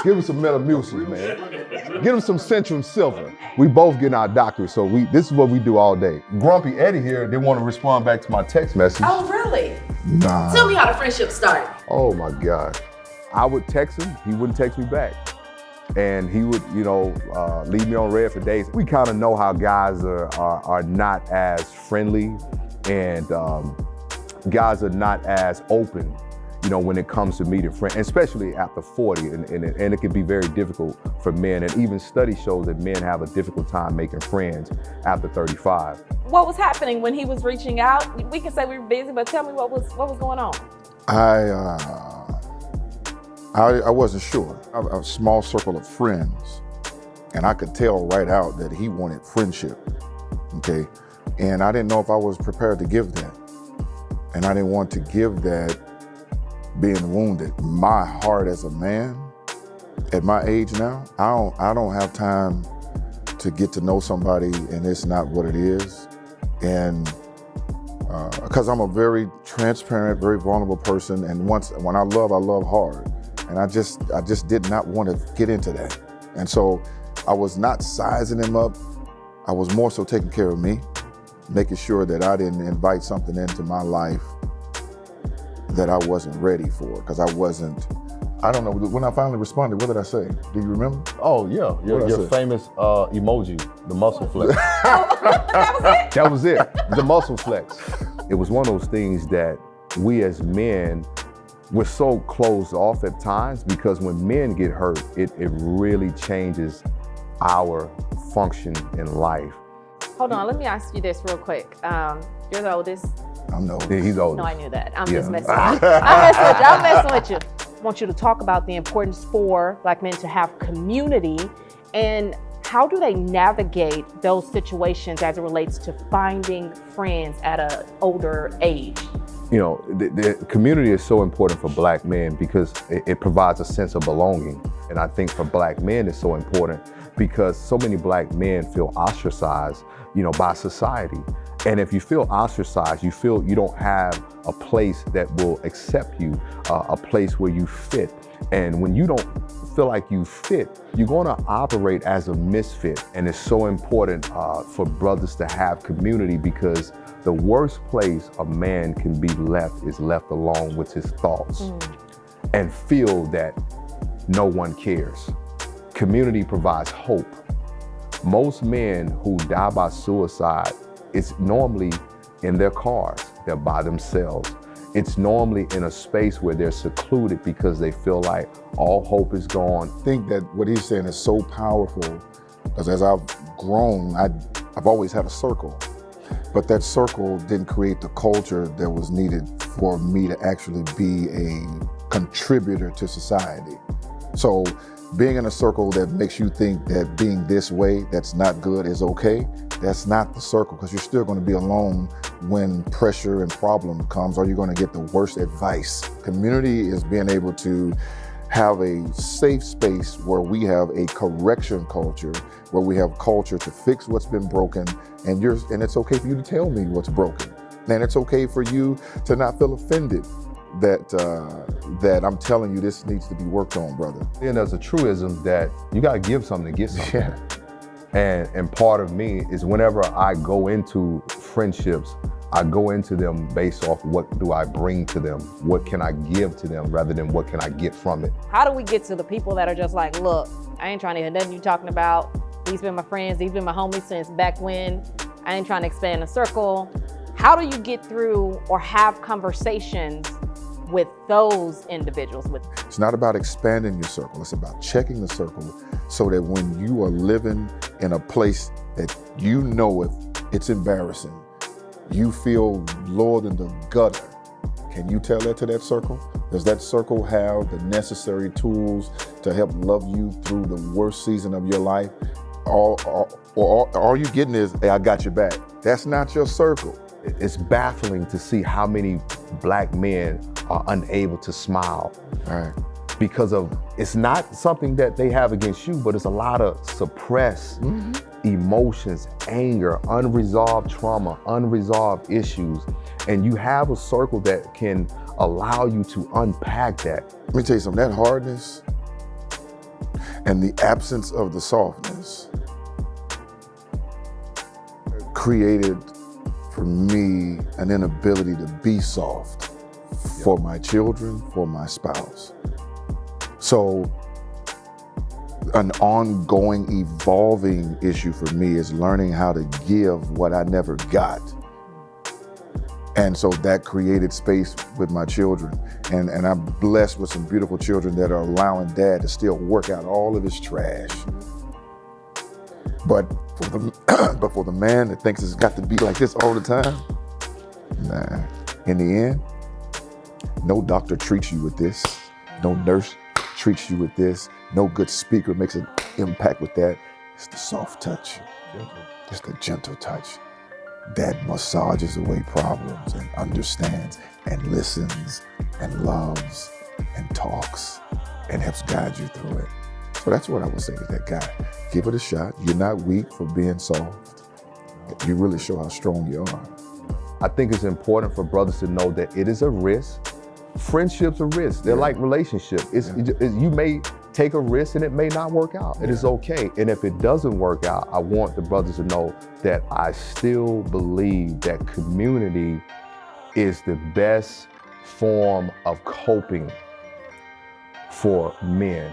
Give him some Metamucil, man. Give him some Centrum Silver. We both getting our doctorate, so this is what we do all day. Grumpy Eddie here didn't want to respond back to my text message. Oh, really? Nah. Tell me how the friendship started. Oh my God. I would text him, he wouldn't text me back. And he would, leave me on red for days. We kind of know how guys are not as friendly, and guys are not as open, when it comes to meeting friends, especially after 40, and it can be very difficult for men. And even studies show that men have a difficult time making friends after 35. What was happening when he was reaching out? We can say we were busy, but tell me what was going on. I wasn't sure. I have a small circle of friends, and I could tell right out that he wanted friendship, okay? And I didn't know if I was prepared to give that. And I didn't want to give that being wounded. My heart as a man, at my age now, I don't have time to get to know somebody and it's not what it is. And because I'm a very transparent, very vulnerable person, and when I love hard. And I just did not want to get into that. And so I was not sizing him up. I was more so taking care of me, making sure that I didn't invite something into my life that I wasn't ready for, because I don't know, when I finally responded, what did I say? Do you remember? Oh yeah, your famous emoji, the muscle flex. That was it? That was it, the muscle flex. It was one of those things that we as men, we're so closed off at times, because when men get hurt, it really changes our function in life. Hold on, let me ask you this real quick. You're the oldest. I'm the oldest. Yeah, he's old. No, I knew that. I'm just messing with you. I'm messing with you. I want you to talk about the importance for Black men to have community, and how do they navigate those situations as it relates to finding friends at an older age? The community is so important for Black men because it provides a sense of belonging. And I think for Black men it's so important because so many Black men feel ostracized, by society. And if you feel ostracized, you feel you don't have a place that will accept you, a place where you fit. And when you don't feel like you fit, you're gonna operate as a misfit. And it's so important for brothers to have community, because the worst place a man can be left is left alone with his thoughts and feel that no one cares. Community provides hope. Most men who die by suicide, it's normally in their cars, they're by themselves. It's normally in a space where they're secluded because they feel like all hope is gone. I think that what he's saying is so powerful, because as I've grown, I've always had a circle, but that circle didn't create the culture that was needed for me to actually be a contributor to society. So being in a circle that makes you think that being this way, that's not good, is okay, that's not the circle, because you're still going to be alone when pressure and problem comes, or you're going to get the worst advice. Community is being able to have a safe space where we have a correction culture, where we have culture to fix what's been broken, and it's okay for you to tell me what's broken. And it's okay for you to not feel offended that I'm telling you this needs to be worked on, brother. And there's a truism that you gotta give something to get something. Yeah. And part of me is whenever I go into friendships, I go into them based off what do I bring to them? What can I give to them rather than what can I get from it? How do we get to the people that are just like, look, I ain't trying to hear nothing you talking about. These been my friends, these been my homies since back when. I ain't trying to expand the circle. How do you get through or have conversations with those individuals? It's not about expanding your circle, it's about checking the circle so that when you are living in a place that you know if it's embarrassing, you feel lower than the gutter. Can you tell that to that circle? Does that circle have the necessary tools to help love you through the worst season of your life? Or all you getting is, hey, I got your back. That's not your circle. It's baffling to see how many Black men are unable to smile. Right. Because it's not something that they have against you, but it's a lot of suppressed emotions, anger, unresolved trauma, unresolved issues. And you have a circle that can allow you to unpack that. Let me tell you something, that hardness And the absence of the softness created for me an inability to be soft for my children, for my spouse. So an ongoing, evolving issue for me is learning how to give what I never got. And so that created space with my children. And I'm blessed with some beautiful children that are allowing dad to still work out all of his trash. But for the man that thinks it's got to be like this all the time, nah. In the end, no doctor treats you with this. No nurse treats you with this. No good speaker makes an impact with that. It's the soft touch. It's the gentle touch that massages away problems and understands and listens and loves and talks and helps guide you through it. So that's what I would say to that guy. Give it a shot. You're not weak for being soft. You really show how strong you are. I think it's important for brothers to know that it is a risk. Friendships are risks. They're like relationships. You may take a risk and it may not work out. It is okay. And if it doesn't work out, I want the brothers to know that I still believe that community is the best form of coping for men.